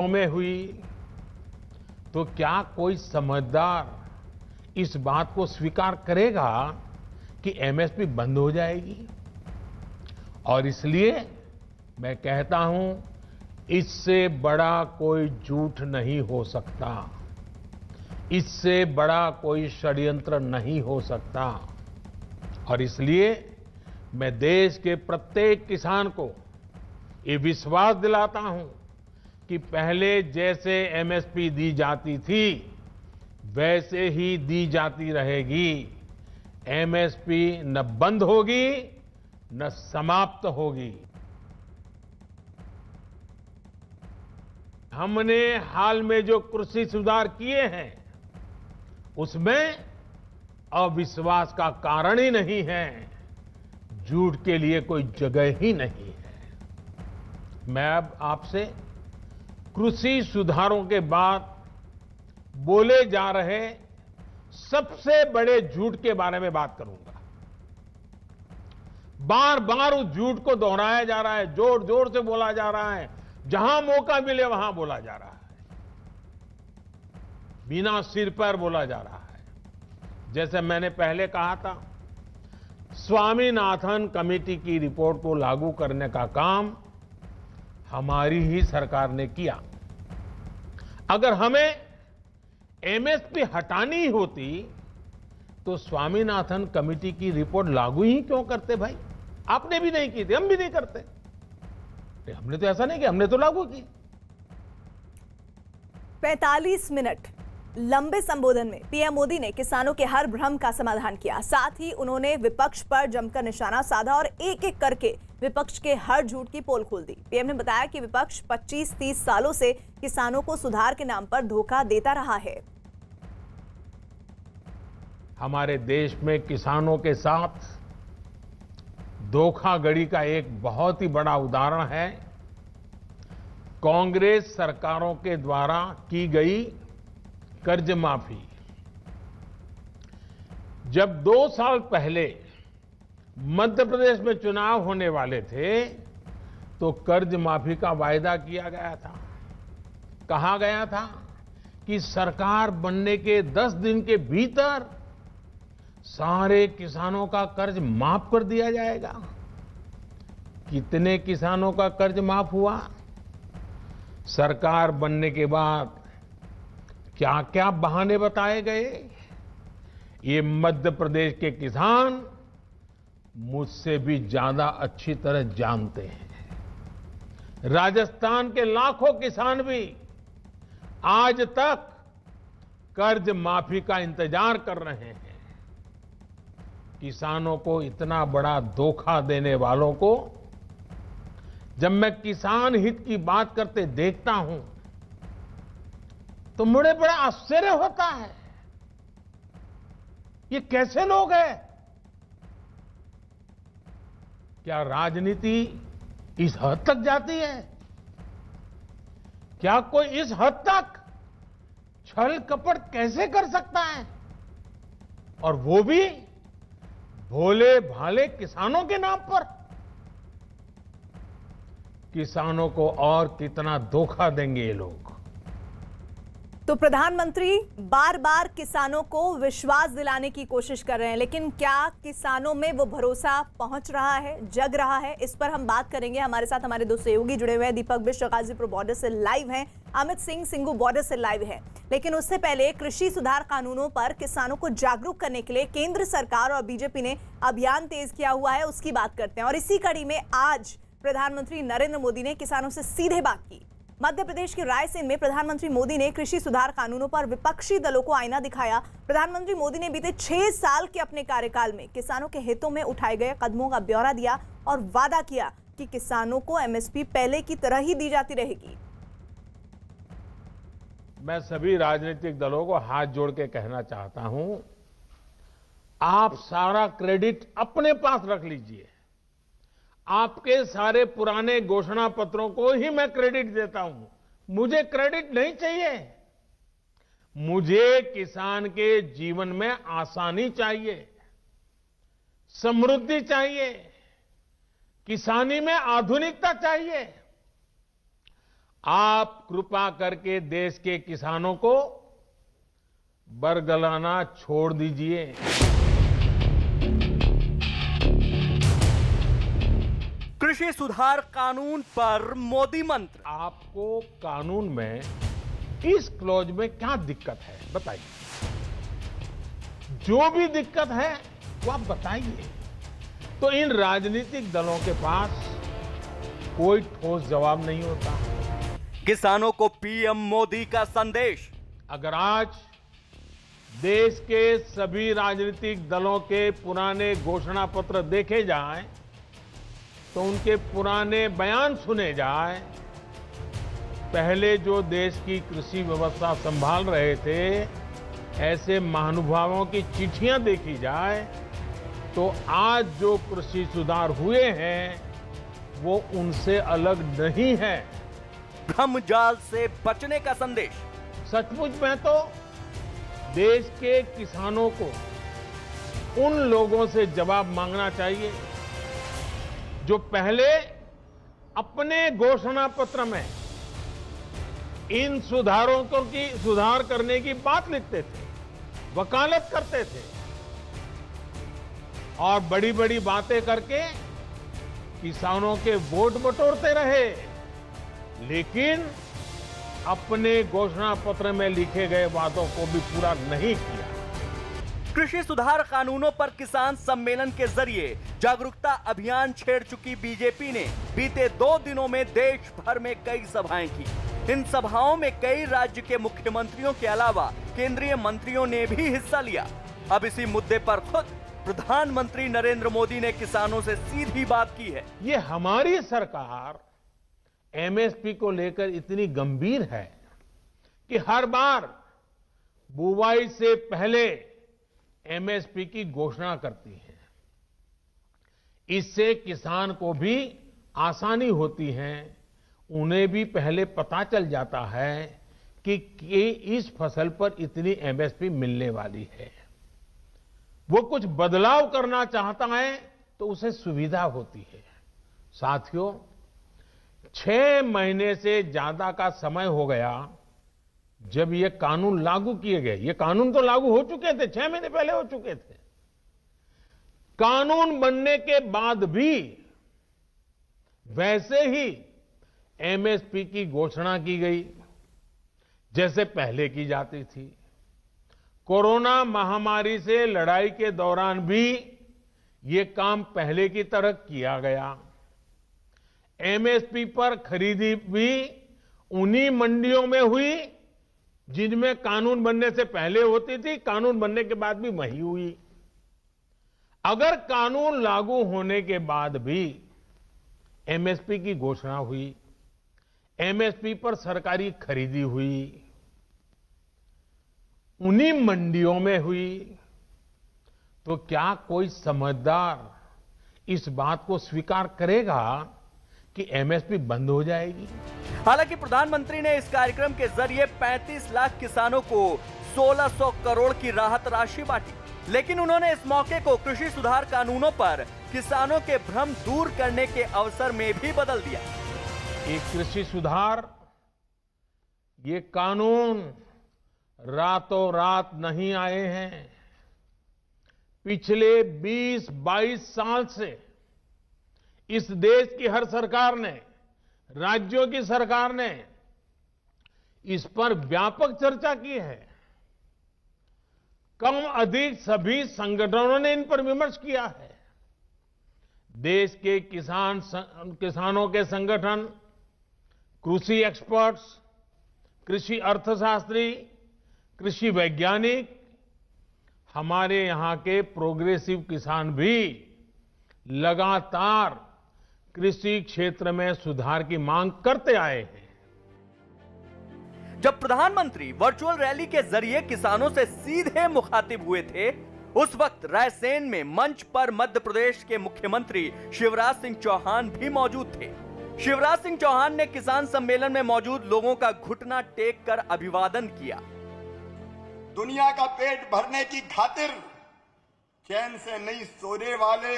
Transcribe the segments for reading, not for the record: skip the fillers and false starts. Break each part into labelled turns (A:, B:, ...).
A: में हुई तो क्या कोई समझदार इस बात को स्वीकार करेगा कि एमएसपी बंद हो जाएगी? और इसलिए मैं कहता हूं, इससे बड़ा कोई झूठ नहीं हो सकता, इससे बड़ा कोई षड्यंत्र नहीं हो सकता। और इसलिए मैं देश के प्रत्येक किसान को ये विश्वास दिलाता हूं कि पहले जैसे एमएसपी दी जाती थी वैसे ही दी जाती रहेगी। एमएसपी न बंद होगी न समाप्त होगी। हमने हाल में जो कृषि सुधार किए हैं उसमें अविश्वास का कारण ही नहीं है, झूठ के लिए कोई जगह ही नहीं है। मैं अब आपसे कृषि सुधारों के बाद बोले जा रहे सबसे बड़े झूठ के बारे में बात करूंगा। बार बार उस झूठ को दोहराया जा रहा है, जोर जोर से बोला जा रहा है, जहां मौका मिले वहां बोला जा रहा है, बिना सिर पर बोला जा रहा है। जैसे मैंने पहले कहा था, स्वामीनाथन कमेटी की रिपोर्ट को लागू करने का काम हमारी ही सरकार ने किया। अगर हमें एमएसपी हटानी होती तो स्वामीनाथन कमेटी की रिपोर्ट लागू ही क्यों करते भाई? आपने भी नहीं की थी, हम भी नहीं करते। हमने तो ऐसा नहीं किया, हमने तो लागू की।
B: 45 मिनट लंबे संबोधन में पीएम मोदी ने किसानों के हर भ्रम का समाधान किया। साथ ही उन्होंने विपक्ष पर जमकर निशाना साधा और एक एक करके विपक्ष के हर झूठ की पोल खोल दी। पीएम ने बताया कि विपक्ष 25-30 सालों से किसानों को सुधार के नाम पर धोखा देता रहा है।
A: हमारे देश में किसानों के साथ धोखाधड़ी का एक बहुत ही बड़ा उदाहरण है कांग्रेस सरकारों के द्वारा की गई कर्ज माफी। जब 2 साल पहले मध्य प्रदेश में चुनाव होने वाले थे तो कर्ज माफी का वायदा किया गया था। कहा गया था कि सरकार बनने के 10 दिन के भीतर सारे किसानों का कर्ज माफ कर दिया जाएगा। कितने किसानों का कर्ज माफ हुआ? सरकार बनने के बाद क्या क्या बहाने बताए गए, ये मध्य प्रदेश के किसान मुझसे भी ज्यादा अच्छी तरह जानते हैं। राजस्थान के लाखों किसान भी आज तक कर्ज माफी का इंतजार कर रहे हैं। किसानों को इतना बड़ा धोखा देने वालों को जब मैं किसान हित की बात करते देखता हूं तो मुझे बड़ा आश्चर्य होता है। ये कैसे लोग हैं? क्या राजनीति इस हद तक जाती है? क्या कोई इस हद तक छल कपट कैसे कर सकता है? और वो भी भोले भाले किसानों के नाम पर। किसानों को और कितना धोखा देंगे ये लोग?
B: तो प्रधानमंत्री बार बार किसानों को विश्वास दिलाने की कोशिश कर रहे हैं, लेकिन क्या किसानों में वो भरोसा पहुंच रहा है, जग रहा है? इस पर हम बात करेंगे। हमारे साथ हमारे दो सहयोगी जुड़े हुए हैं। दीपक बिष्ट गाजीपुर बॉर्डर से लाइव हैं, अमित सिंह सिंगू बॉर्डर से लाइव है। लेकिन उससे पहले कृषि सुधार कानूनों पर किसानों को जागरूक करने के लिए केंद्र सरकार और बीजेपी ने अभियान तेज किया हुआ है, उसकी बात करते हैं। और इसी कड़ी में आज प्रधानमंत्री नरेंद्र मोदी ने किसानों से सीधे बात की। मध्य प्रदेश के रायसेन में प्रधानमंत्री मोदी ने कृषि सुधार कानूनों पर विपक्षी दलों को आईना दिखाया। प्रधानमंत्री मोदी ने बीते 6 साल के अपने कार्यकाल में किसानों के हितों में उठाए गए कदमों का ब्यौरा दिया और वादा किया कि किसानों को एमएसपी पहले की तरह ही दी जाती रहेगी।
A: मैं सभी राजनीतिक दलों को हाथ जोड़ के कहना चाहता हूं, आप सारा क्रेडिट अपने पास रख लीजिए। आपके सारे पुराने घोषणा पत्रों को ही मैं क्रेडिट देता हूं। मुझे क्रेडिट नहीं चाहिए। मुझे किसान के जीवन में आसानी चाहिए, समृद्धि चाहिए, किसानी में आधुनिकता चाहिए। आप कृपा करके देश के किसानों को बरगलाना छोड़ दीजिए।
C: कृषि सुधार कानून पर मोदी मंत्र।
A: आपको कानून में इस क्लॉज में क्या दिक्कत है बताइए। जो भी दिक्कत है वो आप बताइए। तो इन राजनीतिक दलों के पास कोई ठोस जवाब नहीं होता।
C: किसानों को पीएम मोदी का संदेश।
A: अगर आज देश के सभी राजनीतिक दलों के पुराने घोषणा पत्र देखे जाएं, तो उनके पुराने बयान सुने जाएं, पहले जो देश की कृषि व्यवस्था संभाल रहे थे ऐसे महानुभावों की चिट्ठियां देखी जाए, तो आज जो कृषि सुधार हुए हैं वो उनसे अलग नहीं है।
C: भ्रम जाल से बचने का संदेश।
A: सचमुच में तो देश के किसानों को उन लोगों से जवाब मांगना चाहिए जो पहले अपने घोषणा पत्र में इन सुधार करने की बात लिखते थे, वकालत करते थे और बड़ी बड़ी बातें करके किसानों के वोट बटोरते रहे, लेकिन अपने घोषणा पत्र में लिखे गए वादों को भी पूरा नहीं किया।
C: कृषि सुधार कानूनों पर किसान सम्मेलन के जरिए जागरूकता अभियान छेड़ चुकी बीजेपी ने बीते 2 दिनों में देश भर में कई सभाएं की। इन सभाओं में कई राज्य के मुख्यमंत्रियों के अलावा केंद्रीय मंत्रियों ने भी हिस्सा लिया। अब इसी मुद्दे पर खुद प्रधानमंत्री नरेंद्र मोदी ने किसानों से सीधी बात की है।
A: ये हमारी सरकार एमएसपी को लेकर इतनी गंभीर है कि हर बार बुवाई से पहले एमएसपी की घोषणा करती है। इससे किसान को भी आसानी होती है, उन्हें भी पहले पता चल जाता है कि इस फसल पर इतनी एमएसपी मिलने वाली है। वो कुछ बदलाव करना चाहता है तो उसे सुविधा होती है। साथियों, 6 महीने से ज्यादा का समय हो गया जब ये कानून लागू किए गए। ये कानून तो लागू हो चुके थे, 6 महीने पहले हो चुके थे। कानून बनने के बाद भी वैसे ही एमएसपी की घोषणा की गई जैसे पहले की जाती थी। कोरोना महामारी से लड़ाई के दौरान भी ये काम पहले की तरह किया गया। एमएसपी पर खरीदी भी उन्हीं मंडियों में हुई जिनमें कानून बनने से पहले होती थी, कानून बनने के बाद भी वही हुई। अगर कानून लागू होने के बाद भी एमएसपी की घोषणा हुई, एमएसपी पर सरकारी खरीदी हुई, उन्हीं मंडियों में हुई, तो क्या कोई समझदार इस बात को स्वीकार करेगा कि एमएसपी बंद हो जाएगी?
C: हालांकि प्रधानमंत्री ने इस कार्यक्रम के जरिए 35 लाख किसानों को 1600 करोड़ की राहत राशि बांटी, लेकिन उन्होंने इस मौके को कृषि सुधार कानूनों पर किसानों के भ्रम दूर करने के अवसर में भी बदल दिया।
A: ये कृषि सुधार, ये कानून रातों रात नहीं आए हैं। पिछले 20-22 साल से इस देश की हर सरकार ने, राज्यों की सरकार ने इस पर व्यापक चर्चा की है। कम अधिक सभी संगठनों ने इन पर विमर्श किया है। देश के किसानों के संगठन, कृषि एक्सपर्ट्स, कृषि अर्थशास्त्री, कृषि वैज्ञानिक, हमारे यहां के प्रोग्रेसिव किसान भी लगातार कृषि क्षेत्र में सुधार की मांग करते आए हैं।
C: जब प्रधानमंत्री वर्चुअल रैली के जरिए किसानों से सीधे मुखातिब हुए थे, उस वक्त रायसेन में मंच पर मध्य प्रदेश के मुख्यमंत्री शिवराज सिंह चौहान भी मौजूद थे। शिवराज सिंह चौहान ने किसान सम्मेलन में मौजूद लोगों का घुटना टेक कर अभिवादन किया।
D: दुनिया का पेट भरने की खातिर चैन से नहीं सोने वाले,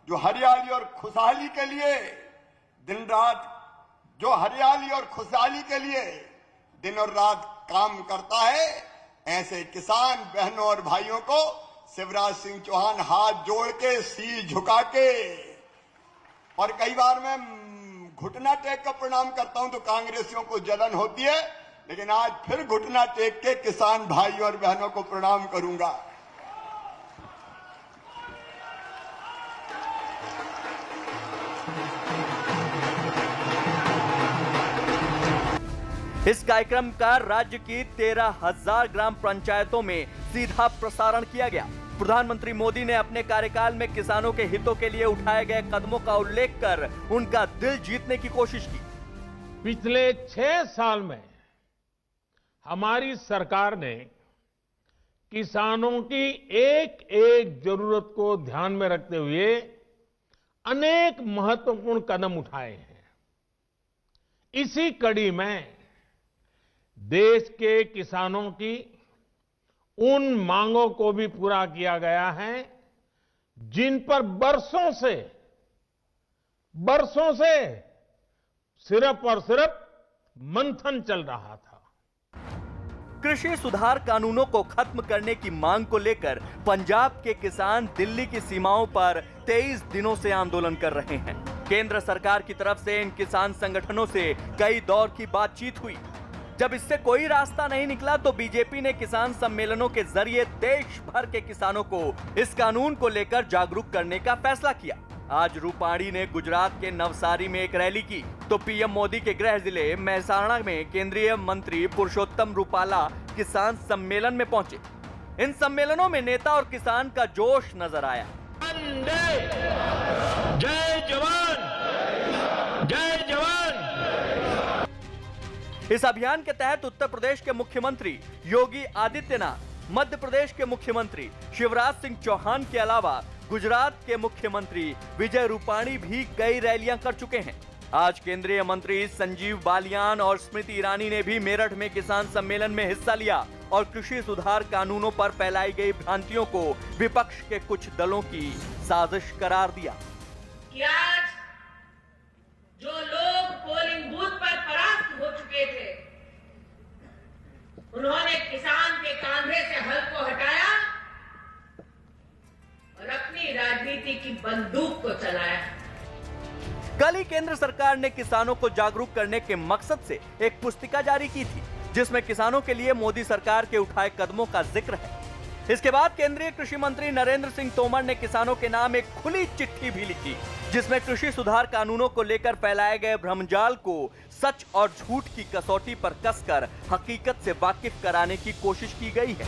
D: जो हरियाली और खुशहाली के लिए दिन रात जो हरियाली और खुशहाली के लिए दिन और रात काम करता है, ऐसे किसान बहनों और भाइयों को शिवराज सिंह चौहान हाथ जोड़ के, सील झुका के, और कई बार मैं घुटना टेक कर प्रणाम करता हूं तो कांग्रेसियों को जलन होती है, लेकिन आज फिर घुटना टेक के किसान भाइयों और बहनों को प्रणाम करूंगा।
C: इस कार्यक्रम का राज्य की 13,000 ग्राम पंचायतों में सीधा प्रसारण किया गया। प्रधानमंत्री मोदी ने अपने कार्यकाल में किसानों के हितों के लिए उठाए गए कदमों का उल्लेख कर उनका दिल जीतने की कोशिश की।
A: पिछले 6 साल में हमारी सरकार ने किसानों की एक एक जरूरत को ध्यान में रखते हुए अनेक महत्वपूर्ण कदम उठाए हैं। इसी कड़ी में देश के किसानों की उन मांगों को भी पूरा किया गया है जिन पर बरसों से सिर्फ और सिर्फ मंथन चल रहा था।
C: कृषि सुधार कानूनों को खत्म करने की मांग को लेकर पंजाब के किसान दिल्ली की सीमाओं पर 23 दिनों से आंदोलन कर रहे हैं। केंद्र सरकार की तरफ से इन किसान संगठनों से कई दौर की बातचीत हुई। जब इससे कोई रास्ता नहीं निकला तो बीजेपी ने किसान सम्मेलनों के जरिए देश भर के किसानों को इस कानून को लेकर जागरूक करने का फैसला किया। आज रूपाणी ने गुजरात के नवसारी में एक रैली की तो पीएम मोदी के गृह जिले महसाणा में केंद्रीय मंत्री पुरुषोत्तम रूपाला किसान सम्मेलन में पहुंचे। इन सम्मेलनों में नेता और किसान का जोश नजर आया।
E: जय जवान, जय जवान।
C: इस अभियान के तहत उत्तर प्रदेश के मुख्यमंत्री योगी आदित्यनाथ, मध्य प्रदेश के मुख्यमंत्री शिवराज सिंह चौहान के अलावा गुजरात के मुख्यमंत्री विजय रूपाणी भी कई रैलियां कर चुके हैं। आज केंद्रीय मंत्री संजीव बालियान और स्मृति ईरानी ने भी मेरठ में किसान सम्मेलन में हिस्सा लिया और कृषि सुधार कानूनों पर फैलाई गई भ्रांतियों को विपक्ष के कुछ दलों की साजिश करार दिया।
F: आज जो लोग पोलिंग बूथ पर परास्त हो चुके थे, उन्होंने किसान के कांधे से हल को हटाया और अपनी राजनीति की बंदूक को चलाया।
C: कल ही केंद्र सरकार ने किसानों को जागरूक करने के मकसद से एक पुस्तिका जारी की थी जिसमें किसानों के लिए मोदी सरकार के उठाए कदमों का जिक्र है। इसके बाद केंद्रीय कृषि मंत्री नरेंद्र सिंह तोमर ने किसानों के नाम एक खुली चिट्ठी भी लिखी जिसमें कृषि सुधार कानूनों को लेकर फैलाए गए भ्रमजाल को सच और झूठ की कसौटी पर कसकर हकीकत से वाकिफ कराने की कोशिश की गई है।